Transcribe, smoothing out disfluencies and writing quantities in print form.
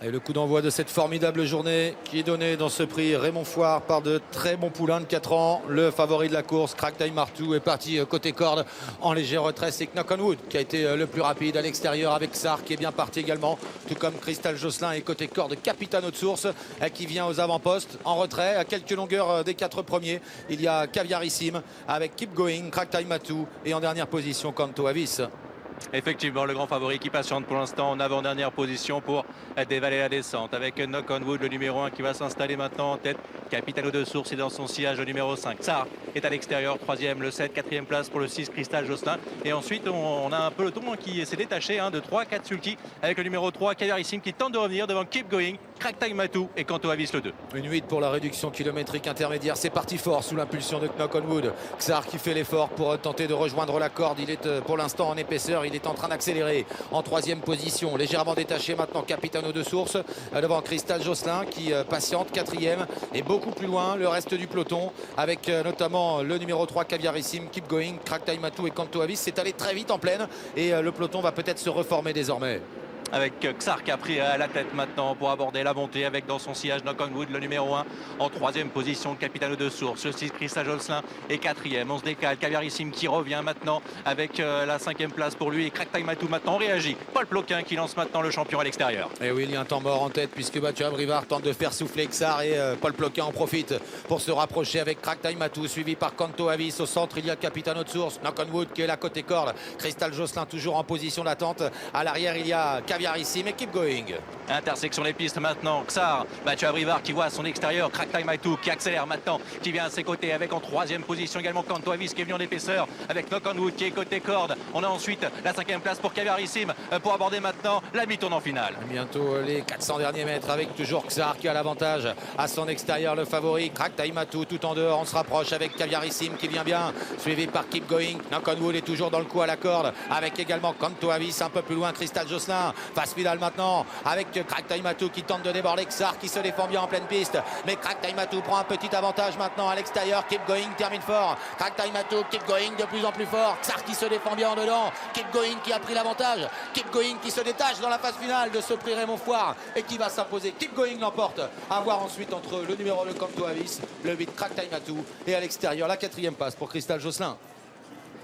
Et le coup d'envoi de cette formidable journée qui est donnée dans ce prix Raymond Foire par de très bons poulains de 4 ans. Le favori de la course, Crack Time Martou, est parti côté corde en léger retrait. C'est Knock on Wood qui a été le plus rapide à l'extérieur avec Xar qui est bien parti également. Tout comme Crystal Josselin et côté corde Capitano de Source qui vient aux avant-postes en retrait à quelques longueurs des 4 premiers. Il y a Caviarissime avec Keep Going, Crack Time Martou et en dernière position Canto Avis. Effectivement, le grand favori qui patiente pour l'instant en avant-dernière position pour dévaler la descente. Avec Knock on Wood, le numéro 1 qui va s'installer maintenant en tête. Capitano de Source est dans son sillage, le numéro 5. Xar est à l'extérieur, 3e, le 7, 4e place pour le 6, Crystal Josselin. Et ensuite, on a un peloton qui s'est détaché de 3, 4 sulky avec le numéro 3, Caviarissime qui tente de revenir devant Keep Going, Crack Time Martou et Canto Avis le 2. Une 8 pour la réduction kilométrique intermédiaire. C'est parti fort sous l'impulsion de Knock on Wood. Xar qui fait l'effort pour tenter de rejoindre la corde. Il est pour l'instant en épaisseur. Il est en train d'accélérer en 3e position. Légèrement détaché maintenant Capitano de Source devant Crystal Josselin qui patiente 4e et beaucoup plus loin le reste du peloton avec notamment le numéro 3 Caviarissime, Keep Going, Crack Time Martou et Canto Avis. C'est allé très vite en pleine et le peloton va peut-être se reformer désormais. Avec Xar qui a pris la tête maintenant pour aborder la montée avec dans son sillage Knock on Wood, le numéro 1 en 3e position, Capitano de Source, le 6 Crystal Josselin est 4e. On se décale, Caviarissime qui revient maintenant avec la 5e place pour lui et Crack Time Martou maintenant on réagit. Paul Ploquin qui lance maintenant le champion à l'extérieur. Et oui, il y a un temps mort en tête puisque Mathieu Abrivard tente de faire souffler Xar et Paul Ploquin en profite pour se rapprocher avec Crack Time Martou suivi par Canto Avis. Au centre il y a Capitano de Source, Knock on Wood qui est là côté corde, Crystal Josselin toujours en position d'attente. À l'arrière il y a Caviarissime et Keep Going. Intersection des pistes maintenant, Xar, Mathieu Abrivard qui voit à son extérieur, Crack Time Martou qui accélère maintenant, qui vient à ses côtés avec en 3e position également Canto Avis qui est venu en épaisseur avec Knock on Wood qui est côté corde. On a ensuite la 5e place pour Caviarissime pour aborder maintenant la mi-tournant finale. Bientôt les 400 derniers mètres avec toujours Xar qui a l'avantage à son extérieur, le favori Crack Time Martou tout en dehors. On se rapproche avec Caviarissime qui vient bien suivi par Keep Going. Knock on Wood est toujours dans le coup à la corde avec également Canto Avis un peu plus loin, Crystal Josselin. Phase finale maintenant avec Crack Time Martou qui tente de déborder Xar qui se défend bien en pleine piste, mais Crack Time Martou prend un petit avantage maintenant à l'extérieur. Keep Going termine fort, Crack Time Martou, Keep Going de plus en plus fort, Xar qui se défend bien en dedans, Keep Going qui a pris l'avantage, Keep Going qui se détache dans la phase finale de ce prix Raymond Foire et qui va s'imposer. Keep Going l'emporte, à voir ensuite entre le numéro 2 Canto Avis, le 8 Crack Time Martou et à l'extérieur la 4e passe pour Crystal Josselin.